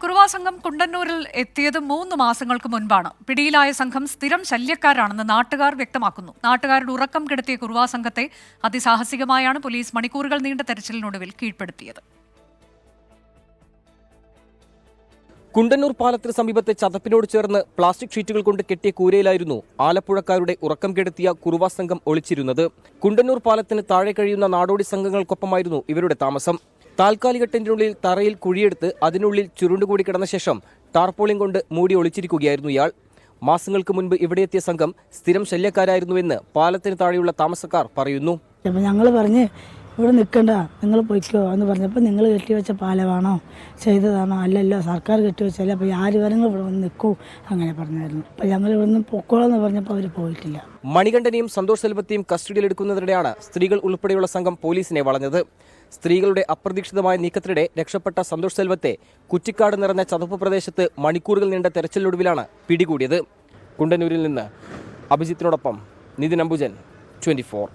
കുറുവാ സംഘം കുണ്ടന്നൂരിൽ എത്തിയത് 3 മാസങ്ങൾക്ക് മുൻപാണ്. പിടിയിലായ സംഘം സ്ഥിരം ശല്യക്കാരാണെന്ന് നാട്ടുകാർ വ്യക്തമാക്കുന്നു. നാട്ടുകാരുടെ ഉറക്കം കെടുത്തിയ കുറുവാ സംഘത്തെ അതിസാഹസികമായാണ് പോലീസ് മണിക്കൂറുകൾ നീണ്ട തെരച്ചിലിനൊടുവിൽ കീഴ്പ്പെടുത്തിയത്. കുണ്ടന്നൂർ പാലത്തിന് സമീപത്തെ ചതപ്പിനോട് ചേർന്ന് പ്ലാസ്റ്റിക് ഷീറ്റുകൾ കൊണ്ട് കെട്ടിയ കൂരയിലായിരുന്നു ആലപ്പുഴക്കാരുടെ ഉറക്കം കെടുത്തിയ കുറുവാ സംഘം ഒളിച്ചിരുന്നത്. കുണ്ടന്നൂർ പാലത്തിന് താഴെ കഴിയുന്ന നാടോടി സംഘങ്ങൾക്കൊപ്പമായിരുന്നു ഇവരുടെ താമസം. താൽക്കാലിക ടെന്റിനുള്ളിൽ തറയിൽ കുഴിയെടുത്ത് അതിനുള്ളിൽ ചുരുണ്ടുകൂടി കിടന്ന ശേഷം ടാർപോളിൻ കൊണ്ട് മൂടി ഒളിച്ചിരിക്കുകയായിരുന്നു ഇയാൾ. മാസങ്ങൾക്ക് മുൻപ് ഇവിടെയെത്തിയ സംഘം സ്ഥിരം ശല്യക്കാരായിരുന്നുവെന്ന് പാലത്തിന് താഴെയുള്ള താമസക്കാർ പറയുന്നു. ഞങ്ങൾ പറഞ്ഞ് ഇവിടെ നിൽക്കണ്ട, നിങ്ങൾ പൊയ്ക്കോ എന്ന് പറഞ്ഞപ്പോൾ നിങ്ങൾ കെട്ടിവെച്ച പാലമാണോ ചെയ്തതാണോ? അല്ലല്ലോ, സർക്കാർ കെട്ടിവെച്ചല്ലേ, അപ്പോൾ ആര് വരെ ഇവിടെ വന്ന് നിൽക്കൂ അങ്ങനെ പറഞ്ഞായിരുന്നു. അപ്പോൾ ഞങ്ങൾ ഇവിടെ നിന്ന് പൊക്കോളെന്ന് പറഞ്ഞപ്പോൾ അവർ പോയിട്ടില്ല. മണികണ്ഠനെയും സന്തോഷ് സെൽവത്തെയും കസ്റ്റഡിയിലെടുക്കുന്നതിനിടെയാണ് സ്ത്രീകൾ ഉൾപ്പെടെയുള്ള സംഘം പോലീസിനെ വളഞ്ഞത്. സ്ത്രീകളുടെ അപ്രതീക്ഷിതമായ നീക്കത്തിനിടെ രക്ഷപ്പെട്ട സന്തോഷ് സെൽവത്തെ കുറ്റിക്കാട് നിറഞ്ഞ ചതുപ്പ് പ്രദേശത്ത് മണിക്കൂറുകൾ നീണ്ട തെരച്ചിലിനൊടുവിലാണ് പിടികൂടിയത്. കുണ്ടന്നൂരിൽ നിന്ന് അഭിജിത്തിനോടൊപ്പം നിതിൻ അംബുജൻ, 24.